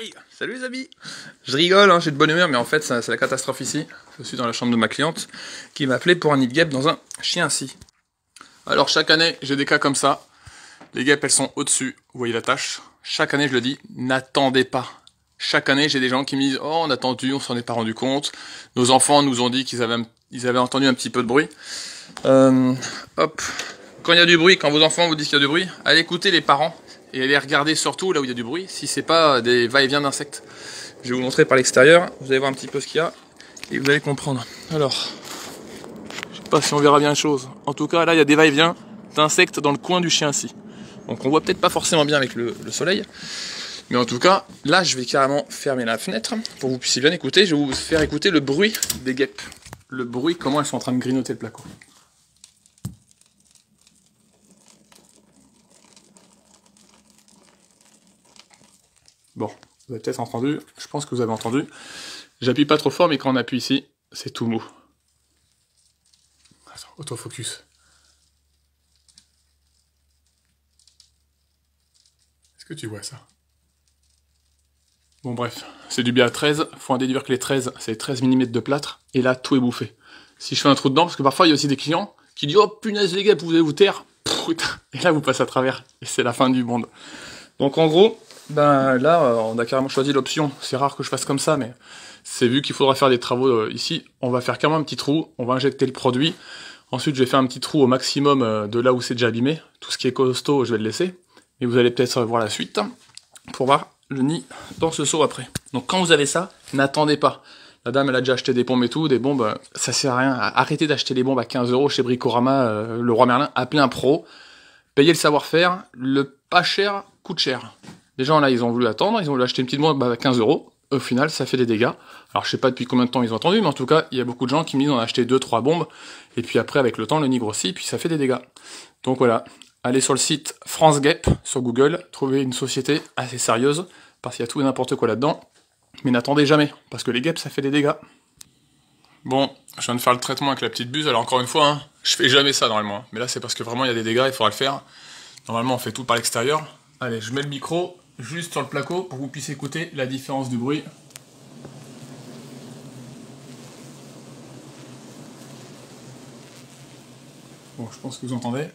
Hey! Salut les amis! Je rigole, hein, j'ai de bonne humeur, mais en fait c'est la catastrophe ici. Je suis dans la chambre de ma cliente qui m'a appelé pour un nid de guêpes dans un chien-ci. Alors chaque année j'ai des cas comme ça. Les guêpes elles sont au-dessus, vous voyez la tâche. Chaque année je le dis, n'attendez pas. Chaque année j'ai des gens qui me disent oh on a attendu, on s'en est pas rendu compte. Nos enfants nous ont dit qu'ils avaient entendu un petit peu de bruit. Hop. Quand il y a du bruit, quand vos enfants vous disent qu'il y a du bruit, allez écouter les parents. Et allez regarder surtout là où il y a du bruit, si c'est pas des va-et-vient d'insectes. Je vais vous montrer par l'extérieur, vous allez voir un petit peu ce qu'il y a, et vous allez comprendre. Alors, je sais pas si on verra bien les choses. En tout cas, là, il y a des va-et-vient d'insectes dans le coin du chien-ci. Donc on voit peut-être pas forcément bien avec le soleil. Mais en tout cas, là, je vais carrément fermer la fenêtre pour que vous puissiez bien écouter. Je vais vous faire écouter le bruit des guêpes. Le bruit, comment elles sont en train de grignoter le placo. Bon, vous avez peut-être entendu, je pense que vous avez entendu. J'appuie pas trop fort, mais quand on appuie ici, c'est tout mou. Attends, autofocus. Est-ce que tu vois ça? Bon bref, c'est du BA 13, faut en déduire que les 13, c'est 13 mm de plâtre, et là, tout est bouffé. Si je fais un trou dedans, parce que parfois il y a aussi des clients qui disent « Oh punaise les gars, vous allez vous taire !» Et là, vous passez à travers, et c'est la fin du monde. Donc en gros... Ben là, on a carrément choisi l'option, c'est rare que je fasse comme ça, mais c'est vu qu'il faudra faire des travaux ici, on va faire carrément un petit trou, on va injecter le produit, ensuite je vais faire un petit trou au maximum de là où c'est déjà abîmé, tout ce qui est costaud je vais le laisser, et vous allez peut-être voir la suite, pour voir le nid dans ce seau après. Donc quand vous avez ça, n'attendez pas. La dame elle a déjà acheté des bombes et tout, des bombes, ça sert à rien, arrêtez d'acheter les bombes à 15 € chez Bricorama, le Roi Merlin, appelez un pro, payez le savoir-faire, le pas cher coûte cher. Les gens là, ils ont voulu attendre, ils ont voulu acheter une petite bombe à 15 €. Au final, ça fait des dégâts. Alors, je sais pas depuis combien de temps ils ont attendu, mais en tout cas, il y a beaucoup de gens qui me disent on a acheté 2-3 bombes, et puis après, avec le temps, le nid grossit, puis ça fait des dégâts. Donc voilà, allez sur le site France Guêpe, sur Google, trouvez une société assez sérieuse, parce qu'il y a tout et n'importe quoi là-dedans, mais n'attendez jamais, parce que les guêpes, ça fait des dégâts. Bon, je viens de faire le traitement avec la petite buse, alors encore une fois, hein, je fais jamais ça normalement, mais là c'est parce que vraiment il y a des dégâts, il faudra le faire. Normalement, on fait tout par l'extérieur. Allez, je mets le micro juste sur le placo pour que vous puissiez écouter la différence du bruit. Bon, je pense que vous entendez.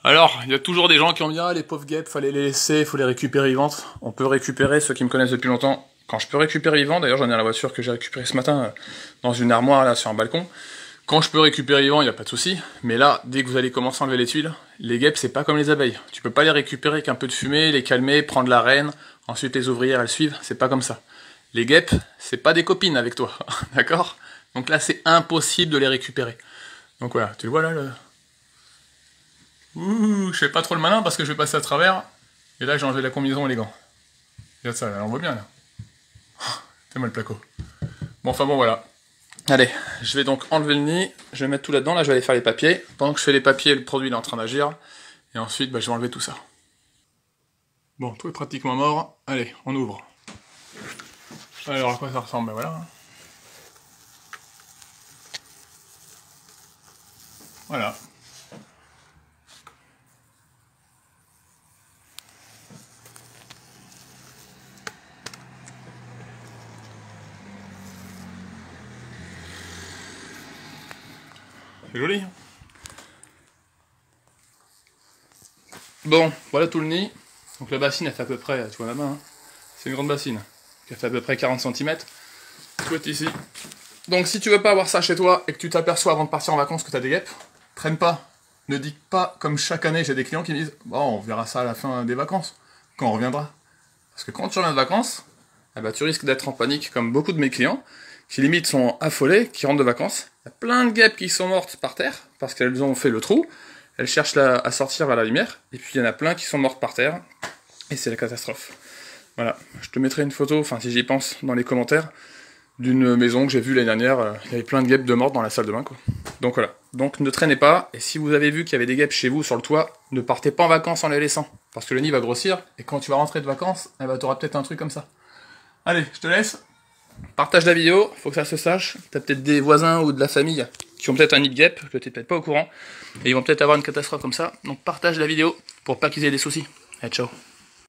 Alors, il y a toujours des gens qui ont dit « Ah, les pauvres guêpes, fallait les laisser, faut les récupérer vivantes. » On peut récupérer, ceux qui me connaissent depuis longtemps, quand je peux récupérer vivant, d'ailleurs j'en ai à la voiture que j'ai récupéré ce matin dans une armoire là sur un balcon. Quand je peux récupérer vivant, il n'y a pas de souci. Mais là, dès que vous allez commencer à enlever les tuiles, les guêpes, c'est pas comme les abeilles. Tu peux pas les récupérer avec un peu de fumée, les calmer, prendre la reine, ensuite les ouvrières, elles suivent. C'est pas comme ça. Les guêpes, c'est pas des copines avec toi. D'accord? Donc là, c'est impossible de les récupérer. Donc voilà, tu le vois là, le... Ouh, je fais pas trop le malin parce que je vais passer à travers. Et là, j'ai enlevé la combinaison et les gants. Regarde ça, là, on voit bien, là. Fais-moi le placo. Bon, enfin bon, voilà. Allez, je vais donc enlever le nid, je vais mettre tout là-dedans, là je vais aller faire les papiers. Pendant que je fais les papiers, le produit il est en train d'agir. Et ensuite, je vais enlever tout ça. Bon, tout est pratiquement mort. Allez, on ouvre. Alors, à quoi ça ressemble? Ben voilà. Voilà. C'est joli. Bon, voilà tout le nid. Donc la bassine, elle fait à peu près, tu vois la main, hein, c'est une grande bassine, qui fait à peu près 40 cm. Tout est ici. Donc si tu veux pas avoir ça chez toi et que tu t'aperçois avant de partir en vacances que tu as des guêpes, traîne pas. Ne dis pas comme chaque année, j'ai des clients qui me disent « Bon, on verra ça à la fin des vacances, quand on reviendra. » Parce que quand tu reviens de vacances, eh ben, tu risques d'être en panique comme beaucoup de mes clients, qui limite sont affolés, qui rentrent de vacances. Il y a plein de guêpes qui sont mortes par terre, parce qu'elles ont fait le trou, elles cherchent à sortir vers la lumière, et puis il y en a plein qui sont mortes par terre, et c'est la catastrophe. Voilà, je te mettrai une photo, enfin si j'y pense, dans les commentaires, d'une maison que j'ai vue l'année dernière, il y avait plein de guêpes de mortes dans la salle de bain, quoi. Donc voilà, donc ne traînez pas, et si vous avez vu qu'il y avait des guêpes chez vous sur le toit, ne partez pas en vacances en les laissant, parce que le nid va grossir, et quand tu vas rentrer de vacances, eh ben, tu auras peut-être un truc comme ça. Allez, je te laisse. Partage la vidéo, faut que ça se sache. T'as peut-être des voisins ou de la famille qui ont peut-être un nid de guêpes, que t'es peut-être pas au courant, et ils vont peut-être avoir une catastrophe comme ça. Donc partage la vidéo pour pas qu'ils aient des soucis. Allez, ciao.